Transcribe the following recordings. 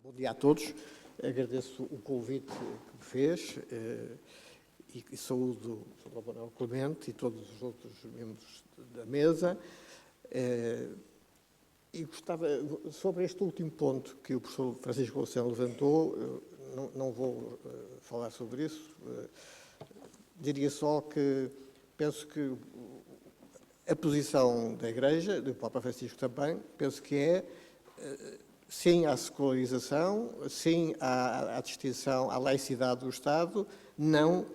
Bom dia a todos. Agradeço o convite que me fez e saúdo o Sr. Manuel Clemente e todos os outros membros da mesa. E gostava, sobre este último ponto que o professor Francisco Louçã levantou, não vou falar sobre isso. Diria só que penso que a posição da Igreja, do Papa Francisco também, penso que é sim à secularização, sim à distinção, à laicidade do Estado, não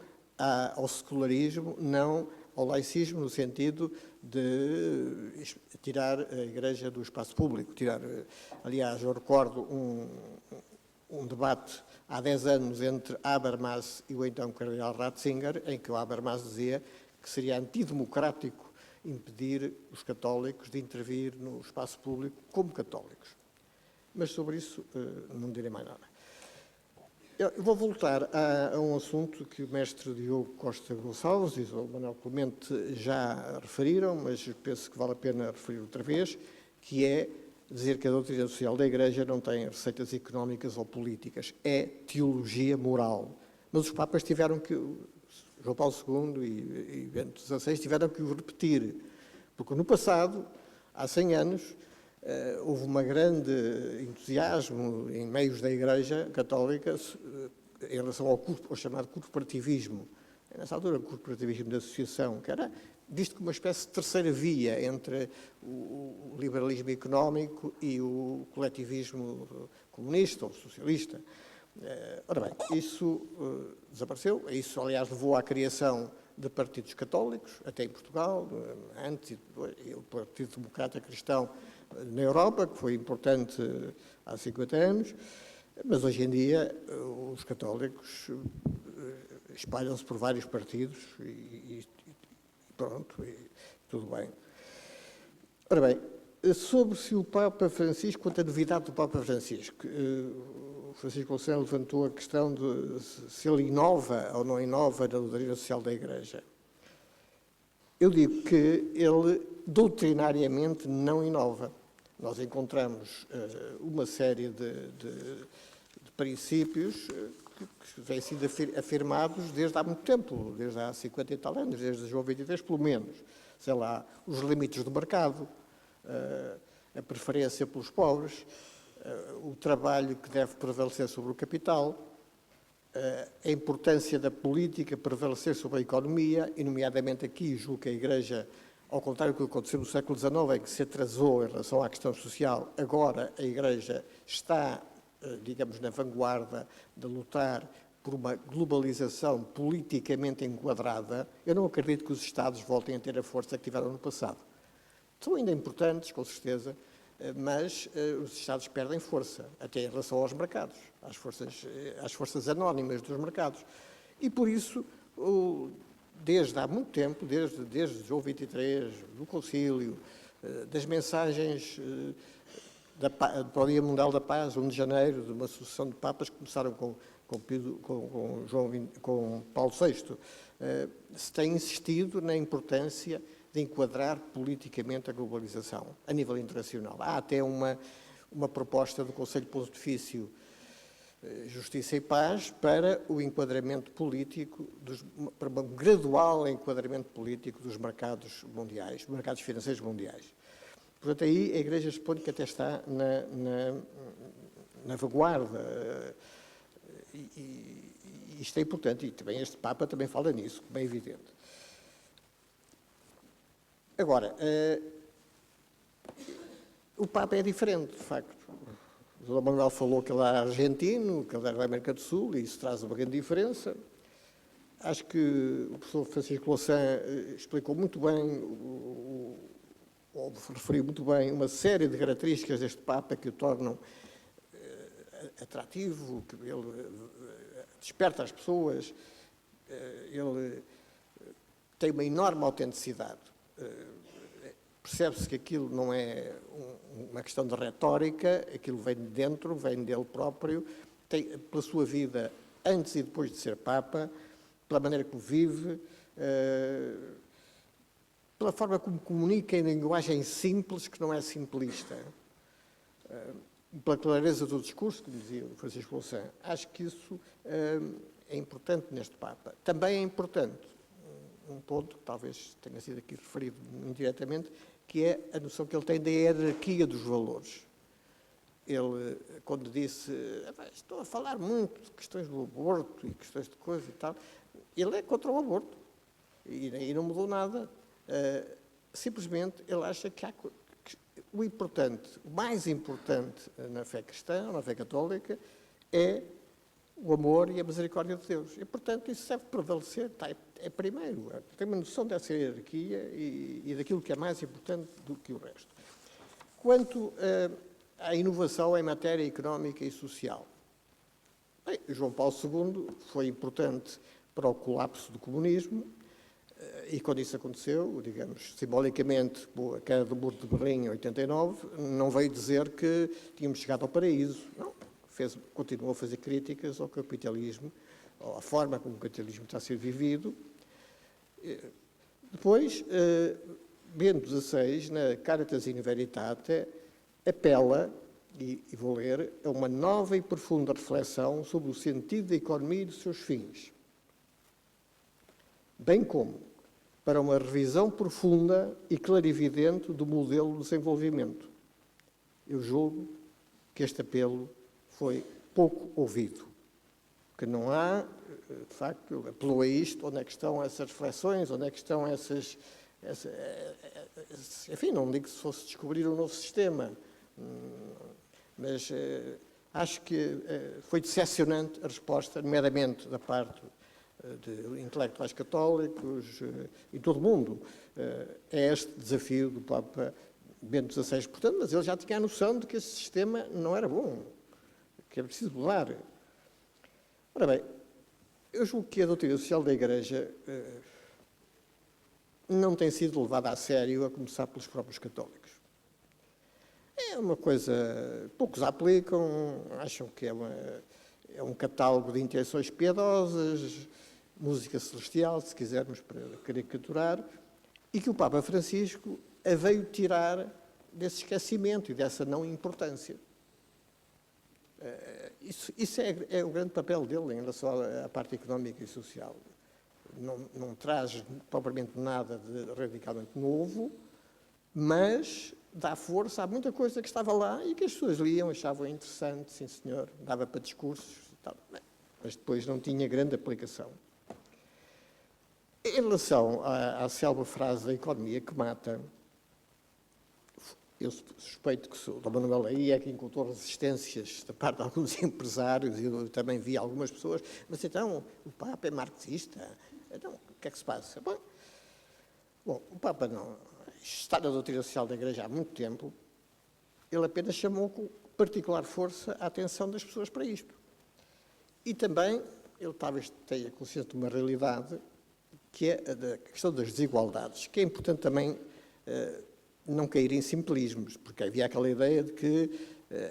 ao secularismo, não ao laicismo, no sentido de tirar a Igreja do espaço público. Aliás, eu recordo um debate há 10 anos entre Habermas e o então cardeal Ratzinger, em que o Habermas dizia que seria antidemocrático impedir os católicos de intervir no espaço público como católicos. Mas sobre isso não direi mais nada. Eu vou voltar a um assunto que o mestre Diogo Costa Gonçalves e o Manuel Clemente já referiram, mas penso que vale a pena referir outra vez, que é dizer que a doutrina social da Igreja não tem receitas económicas ou políticas, é teologia moral. Mas os papas tiveram que, João Paulo II e Bento XVI, tiveram que o repetir, porque no passado, há 100 anos, houve um grande entusiasmo em meios da Igreja Católica em relação ao chamado corporativismo. Nessa altura, o corporativismo da associação, que era visto como uma espécie de terceira via entre o liberalismo económico e o coletivismo comunista ou socialista. Ora bem, isso desapareceu. Isso, aliás, levou à criação de partidos católicos, até em Portugal, antes e depois, o Partido Democrata Cristão na Europa, que foi importante há 50 anos, mas hoje em dia os católicos espalham-se por vários partidos e pronto, e tudo bem. Ora bem, sobre se o Papa Francisco, quanto à novidade do Papa Francisco, o Francisco Louçã levantou a questão de se ele inova ou não inova na doutrina social da Igreja. Eu digo que ele doutrinariamente não inova. Nós encontramos uma série de princípios que vêm sido afirmados desde há muito tempo, desde há 50 e tal anos, desde João 23 pelo menos. Sei lá, os limites do mercado, a preferência pelos pobres, o trabalho que deve prevalecer sobre o capital, a importância da política prevalecer sobre a economia, e nomeadamente aqui julgo que a Igreja, ao contrário do que aconteceu no século XIX, em que se atrasou em relação à questão social, agora a Igreja está, digamos, na vanguarda de lutar por uma globalização politicamente enquadrada. Eu não acredito que os Estados voltem a ter a força que tiveram no passado. São ainda importantes, com certeza, mas os Estados perdem força, até em relação aos mercados, às forças anónimas dos mercados. E por isso, desde há muito tempo, desde João 23, do Concílio, das mensagens para o Dia Mundial da Paz, 1 de janeiro, de uma sucessão de papas que começaram com Paulo VI, se tem insistido na importância de enquadrar politicamente a globalização a nível internacional. Há até uma proposta do Conselho Pontifício Justiça e Paz para o enquadramento político, para um gradual enquadramento político dos mercados mundiais, mercados financeiros mundiais. Portanto, aí a Igreja supõe que até está na vanguarda. E isto é importante, e também este Papa também fala nisso, como é evidente. Agora, o Papa é diferente, de facto. O Dr. Manuel falou que ele era argentino, que ele era da América do Sul, e isso traz uma grande diferença. Acho que o professor Francisco Louçã explicou muito bem, ou referiu muito bem, uma série de características deste Papa que o tornam atrativo, que ele desperta as pessoas, ele tem uma enorme autenticidade. Percebe-se que aquilo não é uma questão de retórica, aquilo vem de dentro, vem dele próprio, tem, pela sua vida antes e depois de ser Papa, pela maneira como vive, pela forma como comunica em linguagem simples, que não é simplista. pela clareza do discurso, como dizia o Francisco Louçã. Acho que isso é importante neste Papa. Também é importante um ponto que talvez tenha sido aqui referido indiretamente, que é a noção que ele tem da hierarquia dos valores. Ele, quando disse, estou a falar muito de questões do aborto e questões de coisa e tal, ele é contra o aborto. E não mudou nada. Simplesmente ele acha que o importante, o mais importante na fé cristã, na fé católica, é o amor e a misericórdia de Deus. E, portanto, isso deve prevalecer, é primeiro. Tem uma noção dessa hierarquia e daquilo que é mais importante do que o resto. Quanto à inovação em matéria económica e social, bem, João Paulo II foi importante para o colapso do comunismo, e quando isso aconteceu, digamos, simbolicamente, a queda do Muro de Berlim em 89, não veio dizer que tínhamos chegado ao paraíso. Não, continuou a fazer críticas ao capitalismo, à forma como o capitalismo está a ser vivido. Depois, Bento XVI, na Caritas in Veritate, apela, e vou ler, a uma nova e profunda reflexão sobre o sentido da economia e dos seus fins, bem como para uma revisão profunda e clarividente do modelo de desenvolvimento. Eu julgo que este apelo foi pouco ouvido, que não há, de facto, apelou a isto, onde é que estão essas reflexões, onde é que estão enfim, não digo que se fosse descobrir um novo sistema, mas acho que foi decepcionante a resposta, nomeadamente da parte de intelectuais católicos e todo o mundo. É este desafio do Papa Bento XVI, portanto, mas ele já tinha a noção de que esse sistema não era bom, que era preciso mudar. Ora bem, eu julgo que a doutrina social da Igreja não tem sido levada a sério, a começar pelos próprios católicos. É uma coisa, poucos aplicam, acham que é um catálogo de intenções piedosas, música celestial, se quisermos para caricaturar, e que o Papa Francisco a veio tirar desse esquecimento e dessa não importância. Isso é o grande papel dele em relação à parte económica e social. Não traz propriamente nada de radicalmente novo, mas dá força a muita coisa que estava lá e que as pessoas liam, achavam interessante, sim senhor, dava para discursos e tal, mas depois não tinha grande aplicação. Em relação à célebre frase da economia que mata, eu suspeito que o Dom Manuel aí é que encontrou resistências da parte de alguns empresários, e eu também vi algumas pessoas, mas então o Papa é marxista, então o que é que se passa? Bom, o Papa não está na doutrina social da Igreja há muito tempo, ele apenas chamou com particular força a atenção das pessoas para isto. E também, ele talvez tenha consciência de uma realidade, que é a questão das desigualdades, que é importante também não cair em simplismos, porque havia aquela ideia de que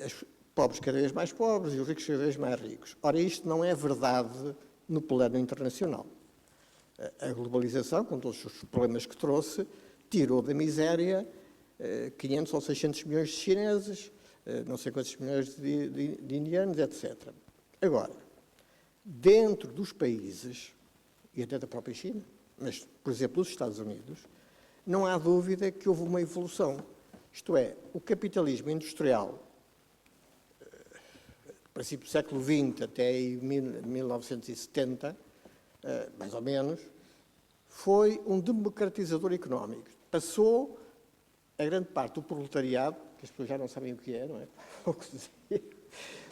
os pobres cada vez mais pobres e os ricos cada vez mais ricos. Ora, isto não é verdade no plano internacional. A globalização, com todos os problemas que trouxe, tirou da miséria 500 ou 600 milhões de chineses, não sei quantos milhões de indianos, etc. Agora, dentro dos países, e até da própria China, mas, por exemplo, dos Estados Unidos, não há dúvida que houve uma evolução. Isto é, o capitalismo industrial, do princípio do século XX até 1970, mais ou menos, foi um democratizador económico. Passou a grande parte do proletariado, que as pessoas já não sabem o que é, não é? O que dizia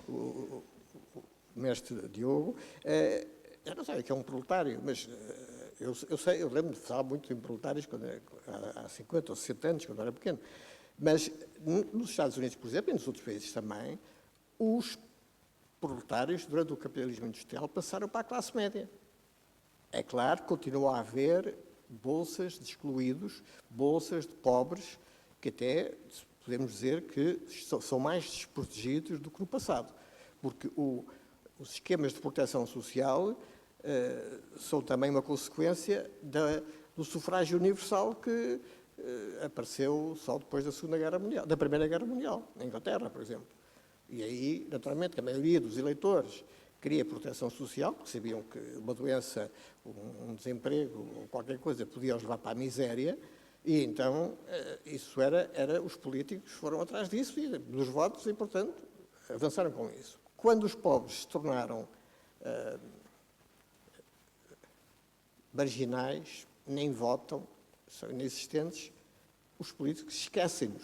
o mestre Diogo, já não sabem o que é um proletário, mas eu lembro de falar muito em proletários há 50 ou 60 anos, quando era pequeno. Mas nos Estados Unidos, por exemplo, e nos outros países também, os proletários, durante o capitalismo industrial, passaram para a classe média. É claro que continua a haver bolsas de excluídos, bolsas de pobres, que até podemos dizer que são mais desprotegidos do que no passado. Porque os esquemas de proteção social são também uma consequência do sufrágio universal que apareceu só depois da Segunda Guerra Mundial, da Primeira Guerra Mundial, na Inglaterra, por exemplo. E aí, naturalmente, a maioria dos eleitores queria proteção social, porque sabiam que uma doença, um desemprego ou qualquer coisa podia os levar para a miséria, e então isso os políticos foram atrás disso, e dos votos, e, portanto, avançaram com isso. Quando os pobres se tornaram marginais, nem votam, são inexistentes, os políticos esquecem-nos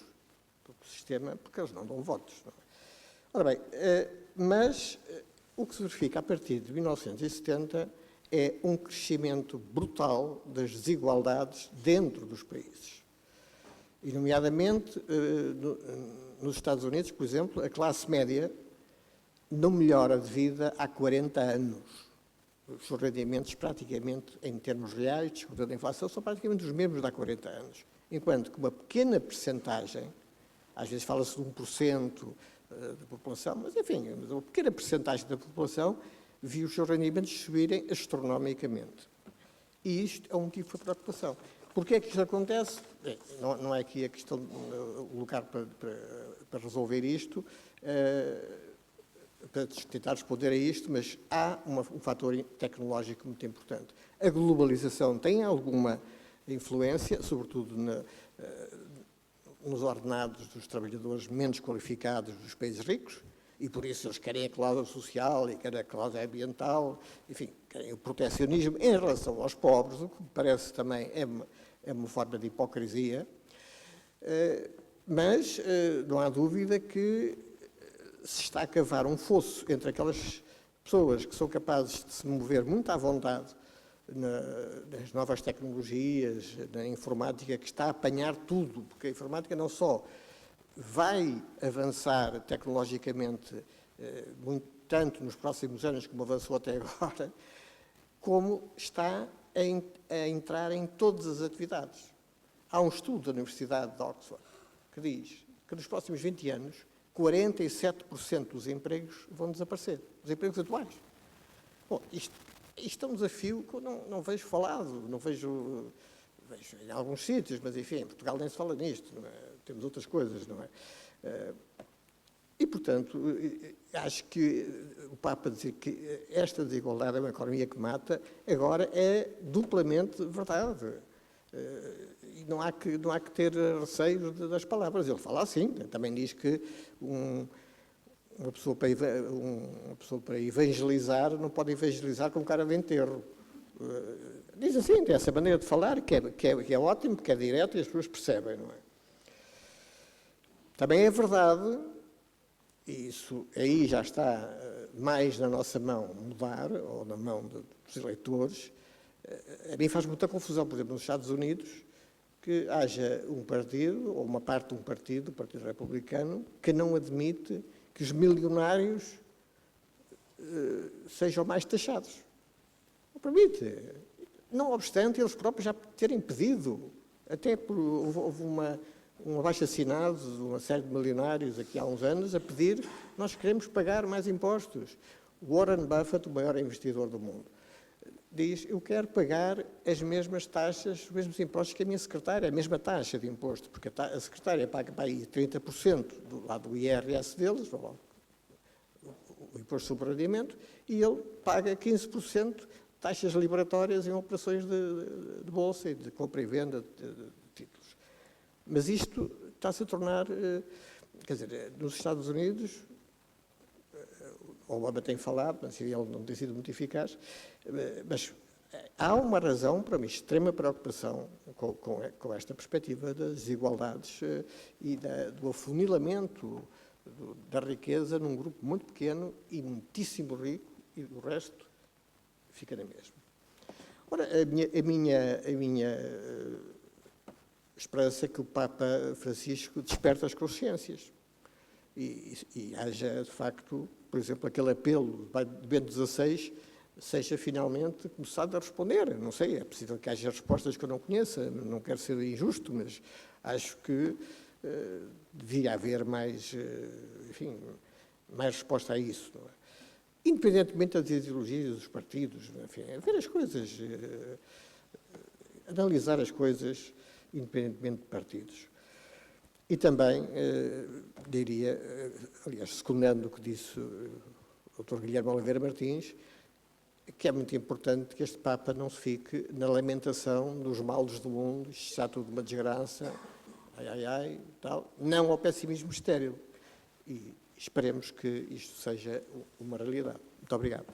do sistema, porque eles não dão votos. Não é? Ora bem, mas o que se verifica a partir de 1970 é um crescimento brutal das desigualdades dentro dos países. E, nomeadamente, nos Estados Unidos, por exemplo, a classe média não melhora de vida há 40 anos. Os seus rendimentos, praticamente, em termos reais, descontando a inflação, são praticamente os mesmos de há 40 anos. Enquanto que uma pequena percentagem, às vezes fala-se de 1% da população, mas, enfim, uma pequena percentagem da população viu os seus rendimentos subirem astronomicamente. E isto é um motivo de preocupação. Porquê é que isto acontece? Bem, não é aqui a questão, o lugar para resolver isto, para tentar responder a isto, mas há um fator tecnológico muito importante. A globalização tem alguma influência, sobretudo nos ordenados dos trabalhadores menos qualificados dos países ricos, e por isso eles querem a cláusula social e querem a cláusula ambiental, enfim, querem o protecionismo em relação aos pobres, o que me parece também é uma forma de hipocrisia, mas não há dúvida que se está a cavar um fosso entre aquelas pessoas que são capazes de se mover muito à vontade nas novas tecnologias, na informática, que está a apanhar tudo, porque a informática não só vai avançar tecnologicamente tanto nos próximos anos como avançou até agora, como está a entrar em todas as atividades. Há um estudo da Universidade de Oxford que diz que nos próximos 20 anos 47% dos empregos vão desaparecer, os empregos atuais. Bom, isto é um desafio que eu não vejo falado, não vejo em alguns sítios, mas enfim, em Portugal nem se fala nisto, não é? Temos outras coisas, não é? E, portanto, acho que o Papa dizer que esta desigualdade é uma economia que mata, agora é duplamente verdade. E não há que ter receio das palavras. Ele fala assim, também diz que uma pessoa para evangelizar não pode evangelizar com cara de enterro. Diz assim, tem essa maneira de falar, que é ótimo, que é direto e as pessoas percebem, não é? Também é verdade, e isso aí já está mais na nossa mão mudar, ou na mão dos eleitores, a mim faz muita confusão, por exemplo, nos Estados Unidos, que haja um partido, ou uma parte de um partido, o Partido Republicano, que não admite que os milionários sejam mais taxados. Não permite. Não obstante, eles próprios já terem pedido, até houve um abaixo-assinado de uma série de milionários aqui há uns anos a pedir: nós queremos pagar mais impostos. Warren Buffett, o maior investidor do mundo, diz: eu quero pagar as mesmas taxas, os mesmos impostos que a minha secretária, a mesma taxa de imposto, porque a secretária paga para aí 30% do lado do IRS deles, o imposto sobre o rendimento, e ele paga 15% taxas liberatórias em operações de bolsa e de compra e venda de títulos. Mas isto está-se a tornar, quer dizer, nos Estados Unidos, o Obama tem falado, mas ele não tem sido muito eficaz, mas há uma razão para uma extrema preocupação com esta perspectiva das desigualdades e do afunilamento da riqueza num grupo muito pequeno e muitíssimo rico, e o resto fica na mesma. Ora, a minha esperança é que o Papa Francisco desperte as consciências e haja, de facto, por exemplo, aquele apelo de Bento XVI seja finalmente começado a responder. Não sei, é possível que haja respostas que eu não conheça, não quero ser injusto, mas acho que devia haver mais resposta a isso. Não é? Independentemente das ideologias dos partidos, enfim, ver as coisas, analisar as coisas independentemente de partidos. E também diria, aliás, secundando o que disse o Dr. Guilherme Oliveira Martins, que é muito importante que este Papa não se fique na lamentação dos males do mundo, isto está tudo uma desgraça, ai, ai, ai, tal, não ao pessimismo estéril. E esperemos que isto seja uma realidade. Muito obrigado.